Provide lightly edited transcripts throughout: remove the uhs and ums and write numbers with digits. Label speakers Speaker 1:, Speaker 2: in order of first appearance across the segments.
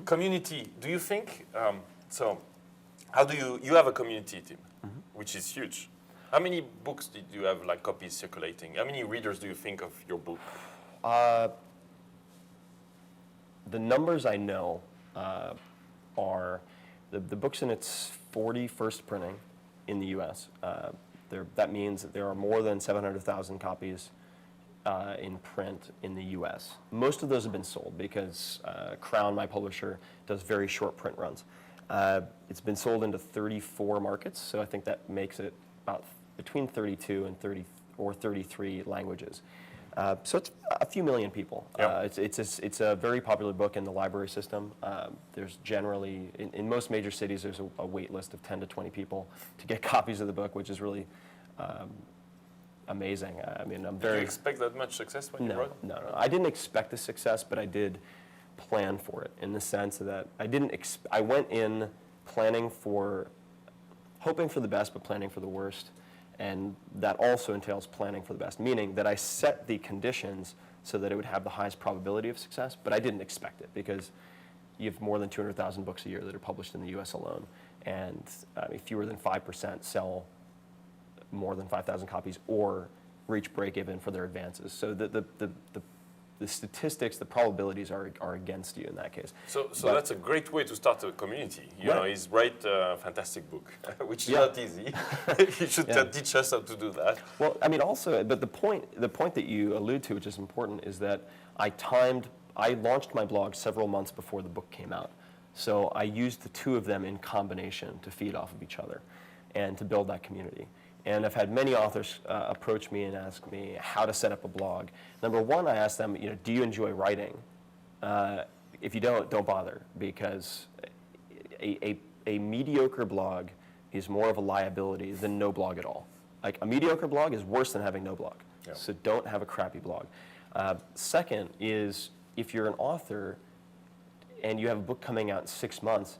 Speaker 1: Community, do you think, so how do you have a community, Tim, which is huge. How many books did you have, like copies circulating? How many readers do you think of your book?
Speaker 2: The numbers I know are the book's in its 41st printing in the U.S. That means that there are more than 700,000 copies in print in the U.S. Most of those have been sold because Crown, my publisher, does very short print runs. It's been sold into 34 markets, so I think that makes it about between 32 and 30 or 33 languages. So it's a few million people.
Speaker 1: Yep.
Speaker 2: It's a very popular book in the library system. There's generally, in most major cities, there's a wait list of 10 to 20 people to get copies of the book, which is really amazing. I mean, I'm very...
Speaker 1: Did you expect that much success when you wrote it?
Speaker 2: No. I didn't expect the success, but I did plan for it in the sense that I went in planning for, hoping for the best, but planning for the worst. And that also entails planning for the best, meaning that I set the conditions so that it would have the highest probability of success, but I didn't expect it because you have more than 200,000 books a year that are published in the U.S. alone, and fewer than 5% sell more than 5,000 copies or reach break-even for their advances. So the statistics, the probabilities are against you in that case.
Speaker 1: So that's a great way to start a community. You know, he's write a fantastic book, which is not easy. You should teach us how to do that.
Speaker 2: Well, I mean, also, but the point that you allude to, which is important, is that I launched my blog several months before the book came out. So I used the two of them in combination to feed off of each other and to build that community. And I've had many authors approach me and ask me how to set up a blog. Number one, I ask them, do you enjoy writing? If you don't bother, because a mediocre blog is more of a liability than no blog at all. Like, a mediocre blog is worse than having no blog. Yeah. So don't have a crappy blog. Second is, if you're an author and you have a book coming out in 6 months,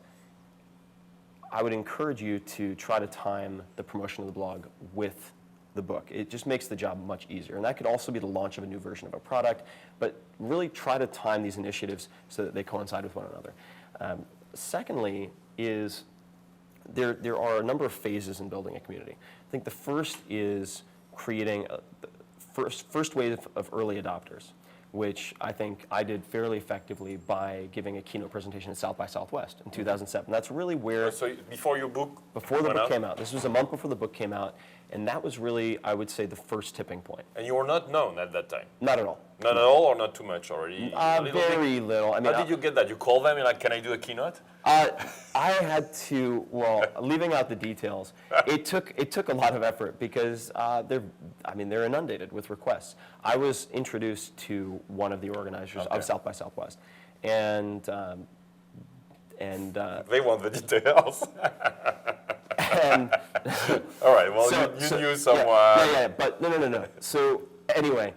Speaker 2: I would encourage you to try to time the promotion of the blog with the book. It just makes the job much easier. And that could also be the launch of a new version of a product, but really try to time these initiatives so that they coincide with one another. Secondly is there are a number of phases in building a community. I think the first is creating the first wave of early adopters, which I think I did fairly effectively by giving a keynote presentation at South by Southwest in 2007. That's really where...
Speaker 1: So before your book
Speaker 2: Before the book came out. This was a month before the book came out, and that was really, I would say, the first tipping point.
Speaker 1: And you were not known at that time?
Speaker 2: Not at all.
Speaker 1: Not at all, or not too much already?
Speaker 2: Very little. I mean,
Speaker 1: how did you get that? You call them and like, can I do a keynote?
Speaker 2: I had to, well, leaving out the details, it took a lot of effort because they're inundated with requests. I was introduced to one of the organizers of South by Southwest, and
Speaker 1: they want the details.
Speaker 2: And
Speaker 1: all right. Well, you knew someone.
Speaker 2: Yeah. But no. So anyway.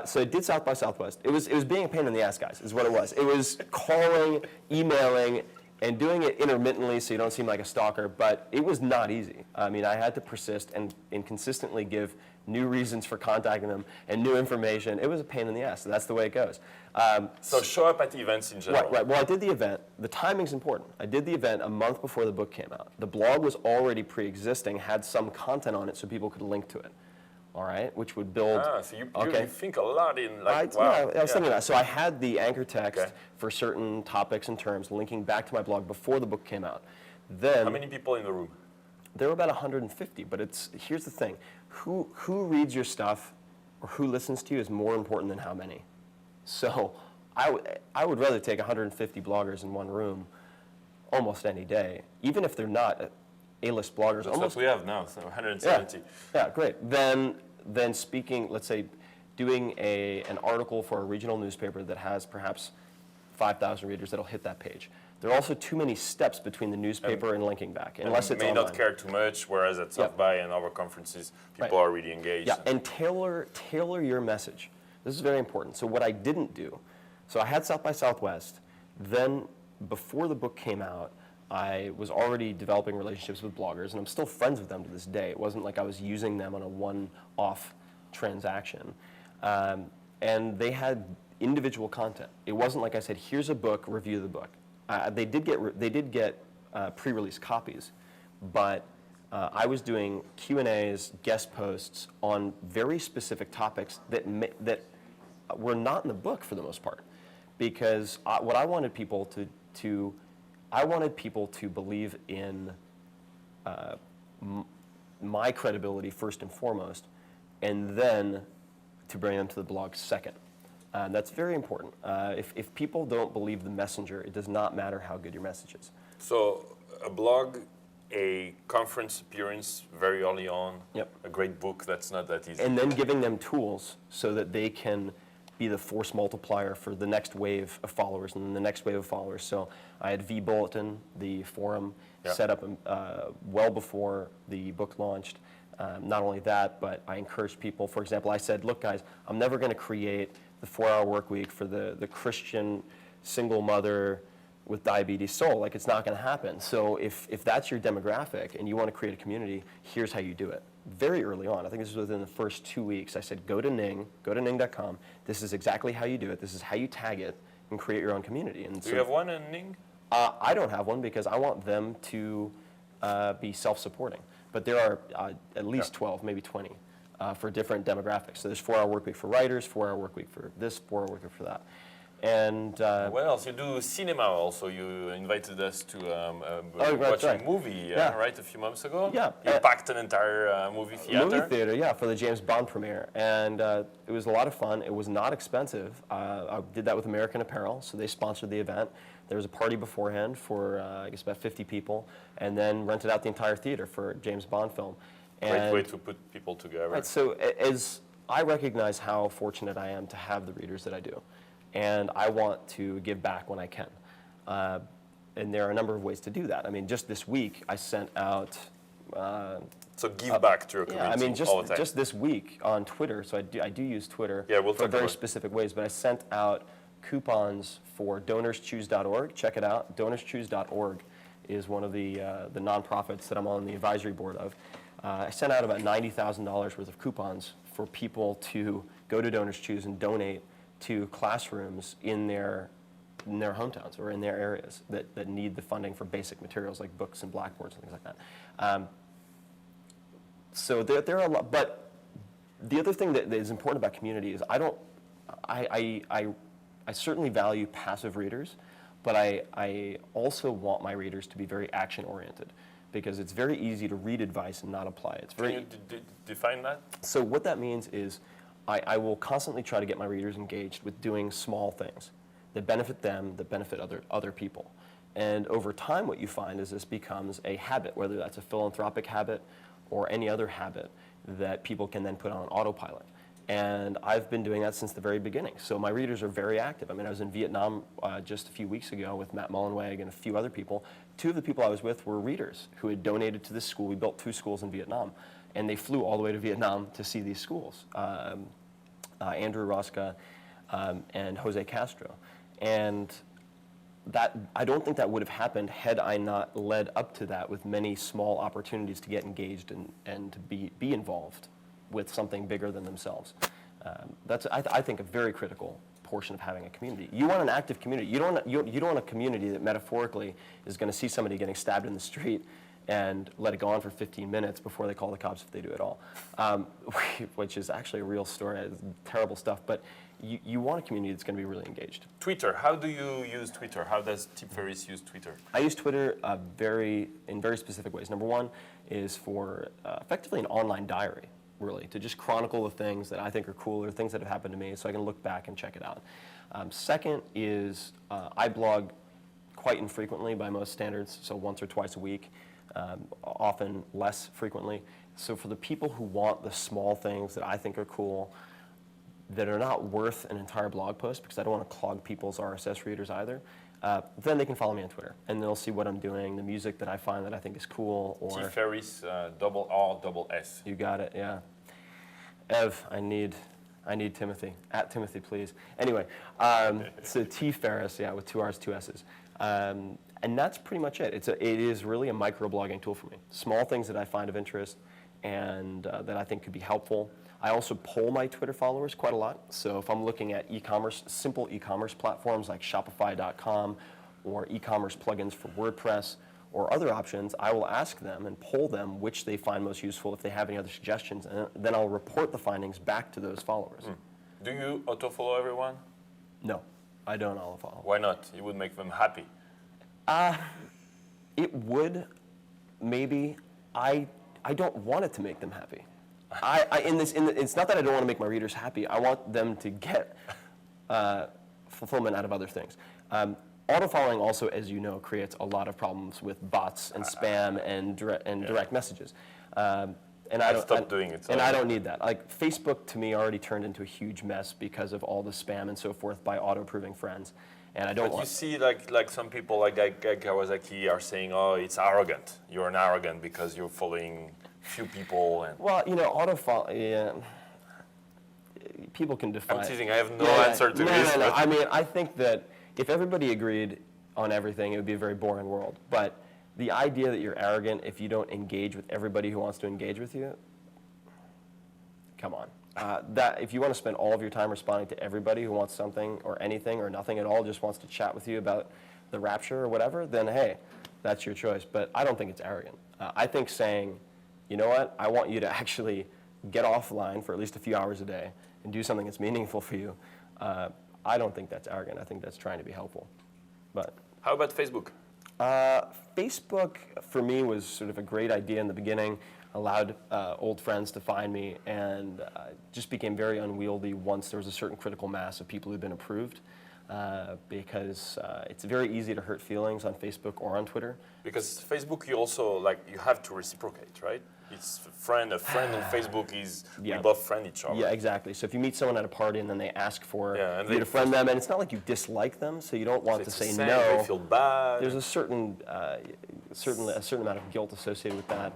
Speaker 2: So I did South by Southwest. It was being a pain in the ass, guys, is what it was. It was calling, emailing, and doing it intermittently so you don't seem like a stalker, but it was not easy. I mean, I had to persist and consistently give new reasons for contacting them and new information. It was a pain in the ass. So that's the way it goes.
Speaker 1: So show up at events in general.
Speaker 2: Right. Well, I did the event. The timing's important. I did the event a month before the book came out. The blog was already pre-existing, had some content on it so people could link to it. All right, which would build...
Speaker 1: So you think a lot in, like,
Speaker 2: I was thinking that. So I had the anchor text for certain topics and terms linking back to my blog before the book came out. Then...
Speaker 1: How many people in the room?
Speaker 2: There were about 150, but here's the thing. Who reads your stuff or who listens to you is more important than how many. So I would rather take 150 bloggers in one room almost any day, even if they're not... A-list bloggers.
Speaker 1: That's what we have now, so 170.
Speaker 2: Yeah, great. Then speaking, let's say, doing an article for a regional newspaper that has perhaps 5,000 readers that'll hit that page. There are also too many steps between the newspaper and linking back, unless it's
Speaker 1: may
Speaker 2: online.
Speaker 1: Not care too much, whereas at South by and other conferences, people are really engaged.
Speaker 2: Yeah, and tailor your message. This is very important. So what I didn't do, so I had South by Southwest, then before the book came out, I was already developing relationships with bloggers, and I'm still friends with them to this day. It wasn't like I was using them on a one-off transaction. And they had individual content. It wasn't like I said, here's a book, review the book. They did get pre-release copies, but I was doing Q&As, guest posts on very specific topics that were not in the book for the most part, because what I wanted people to believe in my credibility first and foremost, and then to bring them to the blog second. That's very important. If people don't believe the messenger, it does not matter how good your message is.
Speaker 1: So a blog, a conference appearance very early on,
Speaker 2: Yep.
Speaker 1: a great book, that's not that easy.
Speaker 2: And then giving them tools so that they can be the force multiplier for the next wave of followers and the next wave of followers. So I had V-Bulletin, the forum, set up well before the book launched. Not only that, but I encouraged people. For example, I said, look guys, I'm never going to create the 4-hour work week for the Christian single mother with diabetes soul. Like, it's not going to happen. So if that's your demographic and you want to create a community, here's how you do it. Very early on, I think this was within the first 2 weeks, I said, go to ning.com. This is exactly how you do it. This is how you tag it and create your own community. And
Speaker 1: do you have one in Ning?
Speaker 2: I don't have one because I want them to be self-supporting. But there are at least 12, maybe 20 for different demographics. So there's 4-hour work week for writers, 4-hour work week for this, 4-hour work week for that. And
Speaker 1: what else? You do cinema also. You invited us to watch
Speaker 2: right.
Speaker 1: a movie,
Speaker 2: Yeah.
Speaker 1: right, a few months ago?
Speaker 2: Yeah.
Speaker 1: You packed an entire movie theater?
Speaker 2: Movie theater, yeah, for the James Bond premiere. And it was a lot of fun. It was not expensive. I did that with American Apparel, so they sponsored the event. There was a party beforehand for, I guess, about 50 people, and then rented out the entire theater for a James Bond film.
Speaker 1: Great way to put people together.
Speaker 2: Right, so as I recognize how fortunate I am to have the readers that I do, and I want to give back when I can. And there are a number of ways to do that. I mean, just this week, I sent out...
Speaker 1: so give back to your community
Speaker 2: I mean,
Speaker 1: all the time.
Speaker 2: just this week on Twitter, so I do use Twitter
Speaker 1: We'll
Speaker 2: for
Speaker 1: talk
Speaker 2: very
Speaker 1: about
Speaker 2: specific ways, but I sent out coupons for DonorsChoose.org. Check it out. DonorsChoose.org is one of the nonprofits that I'm on the advisory board of. I sent out about $90,000 worth of coupons for people to go to DonorsChoose and donate to classrooms in their hometowns or in their areas that need the funding for basic materials like books and blackboards and things like that. So there are a lot, but the other thing that is important about community is I certainly value passive readers, but I also want my readers to be very action-oriented, because it's very easy to read advice and not apply it. It's very,
Speaker 1: Can you define that?
Speaker 2: So what that means is I will constantly try to get my readers engaged with doing small things that benefit them, that benefit other people. And over time, what you find is this becomes a habit, whether that's a philanthropic habit or any other habit that people can then put on autopilot. And I've been doing that since the very beginning. So my readers are very active. I mean, I was in Vietnam just a few weeks ago with Matt Mullenweg and a few other people. 2 of the people I was with were readers who had donated to this school. We built 2 schools in Vietnam, and they flew all the way to Vietnam to see these schools. Andrew Rosca and Jose Castro. And that, I don't think that would have happened had I not led up to that with many small opportunities to get engaged and to be involved with something bigger than themselves. That's, I think, a very critical portion of having a community. You want an active community. You don't want a community that metaphorically is going to see somebody getting stabbed in the street and let it go on for 15 minutes before they call the cops if they do at all, which is actually a real story. It's terrible stuff, but you want a community that's going to be really engaged.
Speaker 1: Twitter, how do you use Twitter? How does Tim Ferris use Twitter?
Speaker 2: I use Twitter in very specific ways. Number one is for effectively an online diary, really, to just chronicle the things that I think are cool or things that have happened to me so I can look back and check it out. Second is I blog quite infrequently by most standards, so once or twice a week, often less frequently. So for the people who want the small things that I think are cool, that are not worth an entire blog post, because I don't want to clog people's RSS readers either, then they can follow me on Twitter, and they'll see what I'm doing, the music that I find that I think is cool. Or
Speaker 1: Tim Ferris, double R, double S.
Speaker 2: You got it, yeah. Ev, I need Timothy. @ Timothy, please. Anyway, so T Ferris, yeah, with 2 R's, 2 S's. And that's pretty much it. It is really a microblogging tool for me. Small things that I find of interest and that I think could be helpful. I also poll my Twitter followers quite a lot. So if I'm looking at e-commerce, simple e-commerce platforms like Shopify.com or e-commerce plugins for WordPress or other options, I will ask them and poll them which they find most useful if they have any other suggestions, and then I'll report the findings back to those followers.
Speaker 1: Do you auto-follow everyone?
Speaker 2: No, I don't auto-follow.
Speaker 1: Why not? It would make them happy.
Speaker 2: It would, maybe. I don't want it to make them happy. It's not that I don't want to make my readers happy. I want them to get fulfillment out of other things. Auto-following also, as you know, creates a lot of problems with bots and spam and direct messages. And I stopped
Speaker 1: doing it.
Speaker 2: And I don't need that. Like, Facebook, to me, already turned into a huge mess because of all the spam and so forth by auto-approving friends. And I don't
Speaker 1: But you see, like some people like Kawasaki are saying, oh, it's arrogant. You're an arrogant because you're following few people. And
Speaker 2: well, you know, auto-follow, yeah. People can define.
Speaker 1: I'm teasing. I have no answer to this.
Speaker 2: No. I mean, I think that if everybody agreed on everything, it would be a very boring world. But the idea that you're arrogant if you don't engage with everybody who wants to engage with you, come on. That if you want to spend all of your time responding to everybody who wants something or anything or nothing at all, just wants to chat with you about the rapture or whatever, then hey, that's your choice. But I don't think it's arrogant. I think saying, you know what, I want you to actually get offline for at least a few hours a day and do something that's meaningful for you, I don't think that's arrogant. I think that's trying to be helpful. But
Speaker 1: how about Facebook?
Speaker 2: Facebook, for me, was sort of a great idea in the beginning, allowed old friends to find me, and just became very unwieldy once there was a certain critical mass of people who'd been approved, because it's very easy to hurt feelings on Facebook or on Twitter.
Speaker 1: Because Facebook, you also, you have to reciprocate, right? It's a friend on Facebook is, we both friend each other.
Speaker 2: Yeah, exactly. So if you meet someone at a party and then they ask for you to friend them, and it's not like you dislike them, so you don't want to say no.
Speaker 1: They feel bad.
Speaker 2: There's a certain amount of guilt associated with that.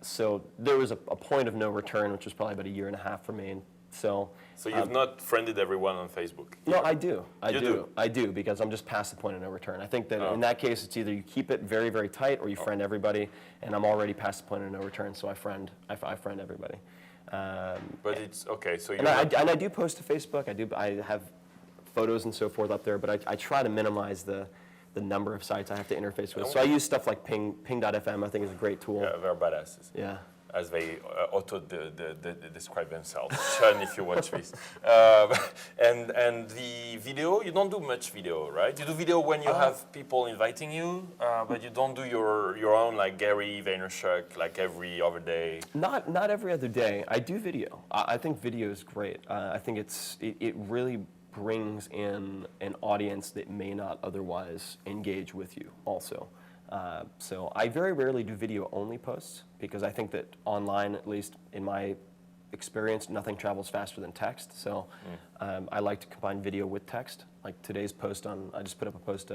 Speaker 2: So there was a point of no return, which was probably about 1.5 years for me. And so
Speaker 1: you've not friended everyone on Facebook?
Speaker 2: No, I do. I do, because I'm just past the point of no return. I think that in that case, it's either you keep it very, very tight or you friend everybody, and I'm already past the point of no return, so I friend everybody.
Speaker 1: But it's okay. So
Speaker 2: I do post to Facebook. I have photos and so forth up there, but I try to minimize the number of sites I have to interface with. So I use stuff like ping.fm. I think is a great tool.
Speaker 1: Yeah, they're badasses.
Speaker 2: Yeah.
Speaker 1: As they describe themselves. Sean, if you watch this. And the video, you don't do much video, right? You do video when you have people inviting you, but you don't do your own, like Gary Vaynerchuk, like every other day.
Speaker 2: Not every other day. I do video. I think video is great. I think it really brings in an audience that may not otherwise engage with you also. So I very rarely do video-only posts, because I think that online, at least in my experience, nothing travels faster than text. So I like to combine video with text. Like today's post I just put up a post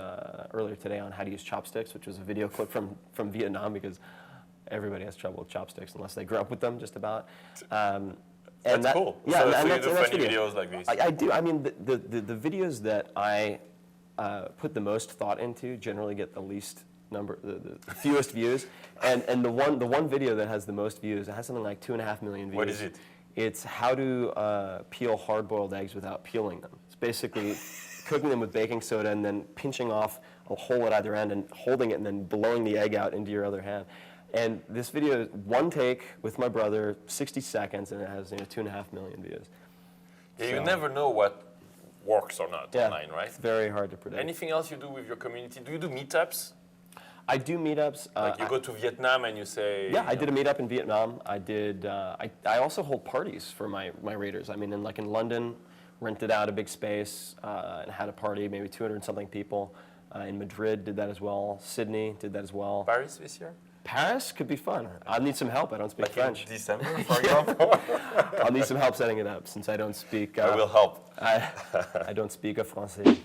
Speaker 2: earlier today on how to use chopsticks, which was a video clip from Vietnam, because everybody has trouble with chopsticks unless they grew up with them, just about.
Speaker 1: That's cool.
Speaker 2: Yeah,
Speaker 1: so
Speaker 2: and
Speaker 1: you
Speaker 2: that's
Speaker 1: do funny
Speaker 2: video.
Speaker 1: videos like this?
Speaker 2: I do. I mean, the videos that I put the most thought into generally get the least number, the fewest views, and the one video that has the most views, it has something like 2.5 million views.
Speaker 1: What is it?
Speaker 2: It's how to peel hard-boiled eggs without peeling them. It's basically cooking them with baking soda and then pinching off a hole at either end and holding it and then blowing the egg out into your other hand. And this video is one take with my brother, 60 seconds, and it has 2.5 million views.
Speaker 1: Yeah, so you never know what works or not online, right?
Speaker 2: It's very hard to predict.
Speaker 1: Anything else you do with your community? Do you do meetups?
Speaker 2: I do meetups.
Speaker 1: Like you go to Vietnam and you say...
Speaker 2: Yeah, I did a meetup in Vietnam. I did. I also hold parties for my readers. I mean, in London, rented out a big space and had a party, maybe 200-something people. In Madrid, did that as well. Sydney, did that as well.
Speaker 1: Paris this year?
Speaker 2: Paris could be fun. I'll need some help. I don't speak French.
Speaker 1: In December, for example?
Speaker 2: I'll need some help setting it up, since I don't speak...
Speaker 1: I will help.
Speaker 2: I don't speak a français.